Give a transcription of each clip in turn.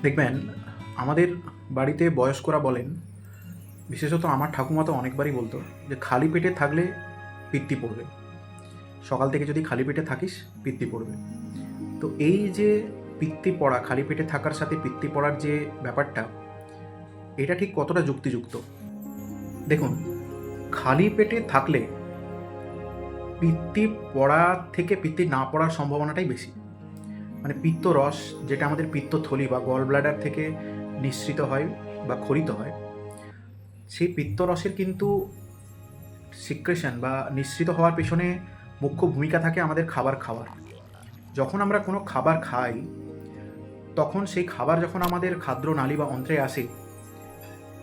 দেখবেন আমাদের বাড়িতে বয়স্করা বলেন, বিশেষত আমার ঠাকুমা তো অনেকবারই বলতো যে খালি পেটে থাকলে পিত্তি পড়বে। সকাল থেকে যদি খালি পেটে থাকিস পিত্তি পড়বে। তো এই যে পিত্তি পড়া, খালি পেটে থাকার সাথে পিত্তি পড়ার যে ব্যাপারটা, এটা ঠিক কতটা যুক্তিযুক্ত? দেখুন, খালি পেটে থাকলে পিত্তি পড়া থেকে পিত্তি না পড়ার সম্ভাবনাটাই বেশি। মানে পিত্ত রস, যেটা আমাদের পিত্তথলি বা গল ব্লাডার থেকে নিঃসৃত হয় বা ক্ষরিত হয়, সেই পিত্তরসের কিন্তু সিক্রেশন বা নিঃসৃত হওয়ার পেছনে মুখ্য ভূমিকা থাকে আমাদের খাবার খাওয়ার। যখন আমরা কোনো খাবার খাই, তখন সেই খাবার যখন আমাদের খাদ্যনালী বা অন্ত্রে আসে,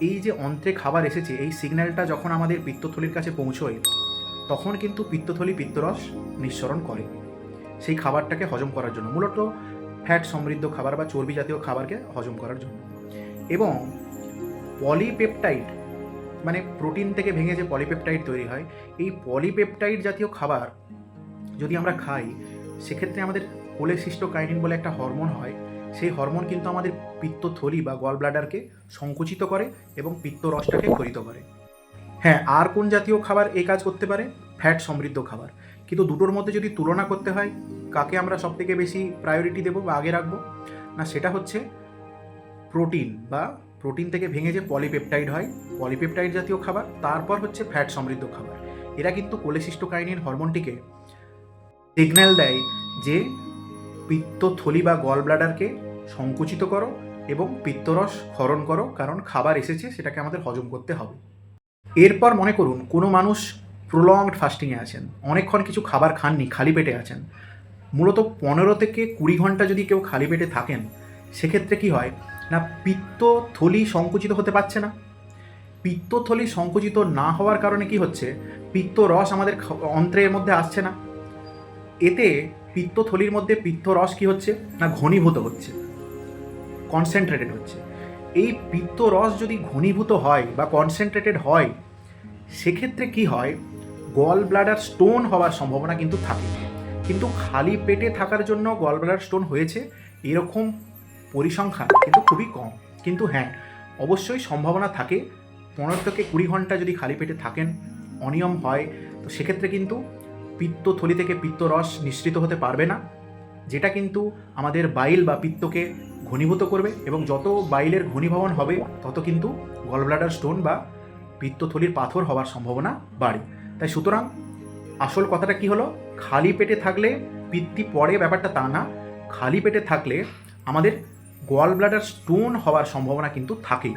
এই যে অন্ত্রে খাবার এসেছে এই সিগন্যালটা যখন আমাদের পিত্তথলির কাছে পৌঁছয়, তখন কিন্তু পিত্তথলি পিত্তরস নিঃসরণ করে সেই খাবারটাকে হজম করার জন্য, মূলত ফ্যাট সমৃদ্ধ খাবার বা চর্বি জাতীয় খাবারকে হজম করার জন্য। এবং পলিপেপটাইড, মানে প্রোটিন থেকে ভেঙে যে পলিপেপটাইড তৈরি হয়, এই পলিপেপটাইড জাতীয় খাবার যদি আমরা খাই, সেক্ষেত্রে আমাদের কোলেসিস্টোকাইনিন বলে একটা হরমোন হয়। সেই হরমোন কিন্তু আমাদের পিত্তথলি বা গল ব্লাডারকে সংকুচিত করে এবং পিত্তরসটাকে ক্ষরিত করে। হ্যাঁ, আর কোন জাতীয় খাবার এই কাজ করতে পারে? ফ্যাট সমৃদ্ধ খাবার। কিন্তু দুটোর মধ্যে যদি তুলনা করতে হয়, কাকে আমরা সবথেকে বেশি প্রায়োরিটি দেবো বা আগে রাখবো? না, সেটা হচ্ছে প্রোটিন বা প্রোটিন থেকে ভেঙে যে পলিপেপটাইড হয়, পলিপেপটাইড জাতীয় খাবার, তারপর হচ্ছে ফ্যাট সমৃদ্ধ খাবার। এরা কিন্তু কোলেসিস্টোকাইনিন হরমোনটিকে সিগন্যাল দেয় যে পিত্তথলি বা গল ব্লাডারকে সংকুচিত করো এবং পিত্তরস ক্ষরণ করো, কারণ খাবার এসেছে, সেটাকে আমাদের হজম করতে হবে। এরপর মনে করুন কোনো মানুষ প্রলংড ফাস্টিংয়ে আছেন, অনেকক্ষণ কিছু খাবার খাননি, খালি পেটে আছেন। মূলত 15 থেকে 20 ঘন্টা যদি কেউ খালি পেটে থাকেন, সেক্ষেত্রে কি হয় না, পিত্তথলি সংকুচিত হতে পারছে না। পিত্তথলি সংকুচিত না হওয়ার কারণে কি হচ্ছে, পিত্তরস আমাদের অন্ত্রের মধ্যে আসছে না। এতে পিত্তথলির মধ্যে পিত্তরস কি হচ্ছে না, ঘনীভূত হচ্ছে, কনসেন্ট্রেটেড হচ্ছে। এই পিত্তরস যদি ঘনীভূত হয় বা কনসেন্ট্রেটেড হয়, সেক্ষেত্রে কি হয়, গল ব্লাডার স্টোন হওয়ার সম্ভাবনা কিন্তু থাকে। কিন্তু খালি পেটে থাকার জন্য গল ব্লাডার স্টোন হয়েছে এরকম পরিসংখ্যান কিন্তু খুবই কম। কিন্তু হ্যাঁ, অবশ্যই সম্ভাবনা থাকে। 15 থেকে 20 ঘন্টা যদি খালি পেটে থাকেন, অনিয়ম হয়, তো সেক্ষেত্রে কিন্তু পিত্তথলি থেকে পিত্তরস নিঃসৃত হতে পারবে না, যেটা কিন্তু আমাদের বাইল বা পিত্তকে ঘনীভূত করবে, এবং যত বাইলের ঘনীভবন হবে তত কিন্তু গলব্লাডার স্টোন বা পিত্তথলির পাথর হওয়ার সম্ভাবনা বাড়ে। তাই সুতরাং আসল কথাটা কি হলো, খালি পেটে থাকলে পিত্তি পড়ে ব্যাপারটা তা না। খালি পেটে থাকলে আমাদের গল ব্লাডার স্টোন হওয়ার সম্ভাবনা কিন্তু থাকে।